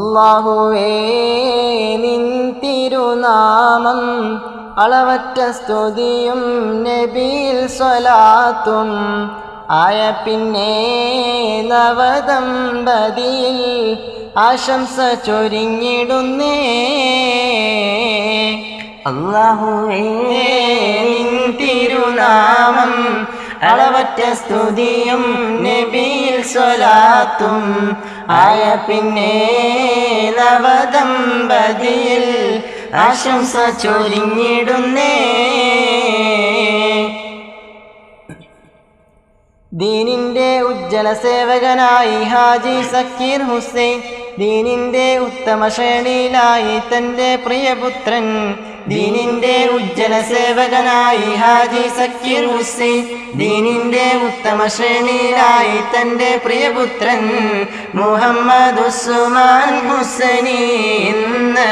അല്ലാഹുവേ നിൻ തിരുനാമം അളവറ്റ സ്തുതിയും നബിയിൽ സ്വലാത്തും ആയ പിന്നെ നവദമ്പതിയിൽ ആശംസ ചൊരിഞ്ഞിടുന്നേ. അല്ലാഹുവേ നിൻ തിരുനാമം അളവറ്റ സ്തുതിയും നബിയിൽ സ്വലാത്തും ആയ പിന്നെ നവദമ്പതിയിൽ ആശംസ ചൊരിഞ്ഞിടുന്നേ. ദീനിന്റെ ഉജ്ജ്വല സേവകനായി ഹാജി സക്കീർ ഹുസൈൻ, ദീനിന്റെ ഉത്തമ ശ്രേണിയിലായി തൻ്റെ പ്രിയപുത്രൻ. ദീനിന്റെ ഉജ്ജ്വല സേവകനായി ഹാജി സക്കീർ ഹുസൈൻ, ദീനിന്റെ ഉത്തമ ശ്രേണിയിലായി തൻ്റെ പ്രിയപുത്രൻ മുഹമ്മദ് ഉസ്മാൻ ഹുസൈനി ഇന്ന്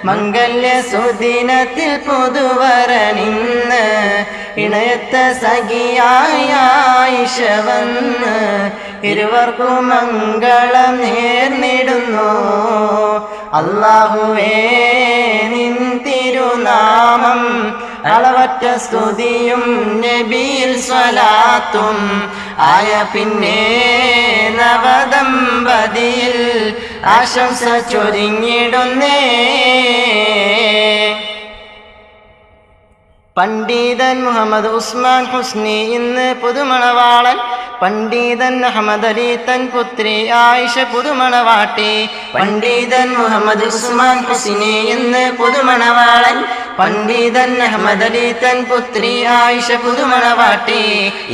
മംഗല്യ സുദിനത്തിൽ പുതുവരനിന്ന് ഇണയത്ത സഖിയായ ആയിഷ വന്ന് ഇരുവർക്കും മംഗളം നേർന്നിടുന്നു. അല്ലാഹുവേ നിൻ തിരുനാമം അളവറ്റ സ്തുതിയും നബിയിൽ സ്വലാത്തും ആയ പിന്നെ നവദമ്പതിയിൽ ആശംസ ചൊരിഞ്ഞിടുന്നേ. പണ്ഡിതൻ മുഹമ്മദ് ഉസ്മാൻ ഹുസ്നി ഇന്ന് പുതുമണവാളൻ, പണ്ഡിതൻ അഹമ്മദ് അലി തൻ പുത്രി ആയിഷ പുതുമണവാട്ടി. പണ്ഡിതൻ മുഹമ്മദ് ഉസ്മാൻ ഹുസ്നി ഇന്ന് പുതുമണവാളൻ, പണ്ഡിതൻ അഹമ്മദ് അലി തൻ പുത്രി ആയിഷ പുതുമണവാട്ടി.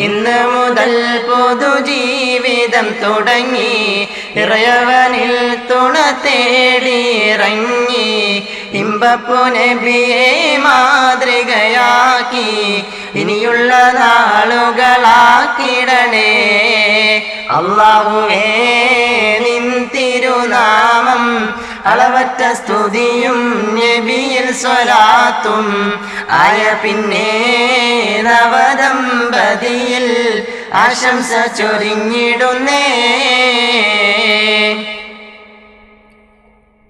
ഇന്ന് മുതൽ പൊതുജീവിതം തുടങ്ങി ഇറയവനിൽ തുണ തേടിയിറങ്ങി ഇമ്പപ്പു നബിയെ മാതൃകയാക്കി ഇനിയുള്ള നാളുകളാക്കിടണേ. അല്ലാഹുവേ നിൻ തിരുനാമം അളവറ്റ സ്തുതിയും നബിയിൽ സ്വലാത്തും ആയ പിന്നെ നവദമ്പതിയിൽ ആശംസ ചൊരിഞ്ഞിടുന്നേ.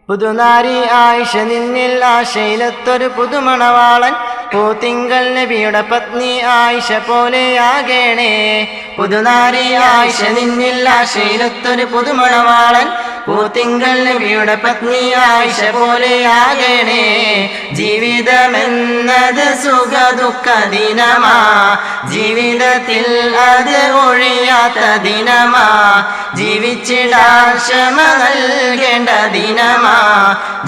പുതുനാരി ആയിഷ നിന്നിൽ ആശയിലത്തൊരു പുതുമണവാളൻ, പൂത്തിങ്കൾ നബിയുടെ പത്നി ആയിഷ പോലെയാകേണേ. പുതുനാരി ആയിഷ നിന്നിൽ ആശയിലത്തൊരു പുതുമണവാളൻ, പൂത്തിങ്കൾ നബിയുടെ പത്നി ആയിഷ പോലെയാകണേ. ജീവിതമെന്നത് സുഖദുഃഖ ദിനമാ, ജീവിതത്തിൽ അത് ഒഴിയാത്ത ദിനമാ, ജീവിച്ചിടാൻ ക്ഷമ നൽകേണ്ട ദിനമാ,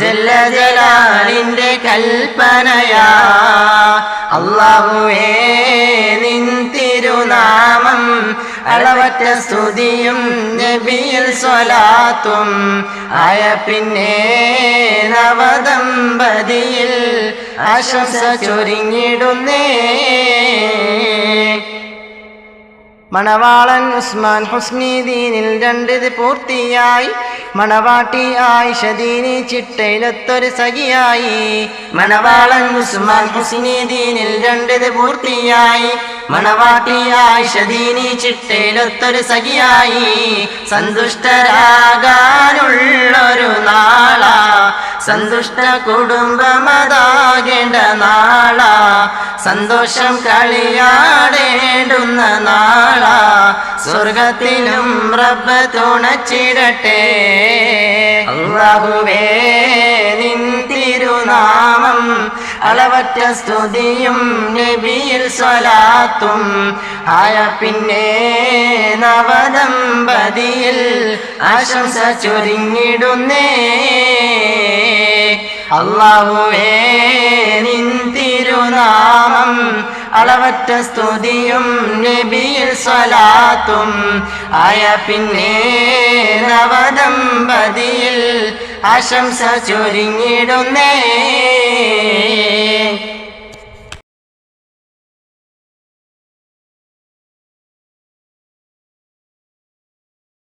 ജല്ല ജലാലിന്റെ കൽപ്പനയാ. അല്ലാഹുവേ നിൻ തിരുനാമം അളവറ്റ സ്തുതിയും നബിയിൽ സ്വലാത്തും ആയ പിന്നെ നവദമ്പതിയിൽ ആശംസ ചൊരിഞ്ഞിടുന്നേ. മണവാളൻ ഉസ്മാൻ ഹുസ്നി ദീനിൽ 2 പൂർത്തിയായി, മണവാട്ടി ആയിഷ ദീനി ചിട്ടയിലൊത്തൊരു സഖിയായി. മണവാളൻ ഉസ്മാൻ ഹുസ്നി ദീനിൽ 2 പൂർത്തിയായി, മണവാട്ടി ആയിഷ ദീനി ചിട്ടയിലൊത്തൊരു സഖിയായി. സന്തുഷ്ടരാകാനുള്ളൊരു നാളാ, സന്തുഷ്ട കുടുംബമതാകേണ്ട നാളാ, സന്തോഷം കളിയാടേണ്ടുന്ന നാളാ, സ്വർഗത്തിലും റബ്ബ് തുണച്ചിടട്ടെ. അല്ലാഹുവേ നിൻ തിരുനാമം അളവറ്റ സ്തുതിയും നബിയിൽ സ്വലാത്തും ആയ പിന്നെ നവദമ്പതിയിൽ ആശംസ ചൊരിഞ്ഞിടുന്നേ. അല്ലാഹുവേ നിൻ തിരുനാമം അളവറ്റ സ്തുതിയും നബിയിൽ സ്വലാത്തും ആയ പിന്നെ നവദമ്പതിയിൽ ആശംസ ചൊരിഞ്ഞിടുന്നേ.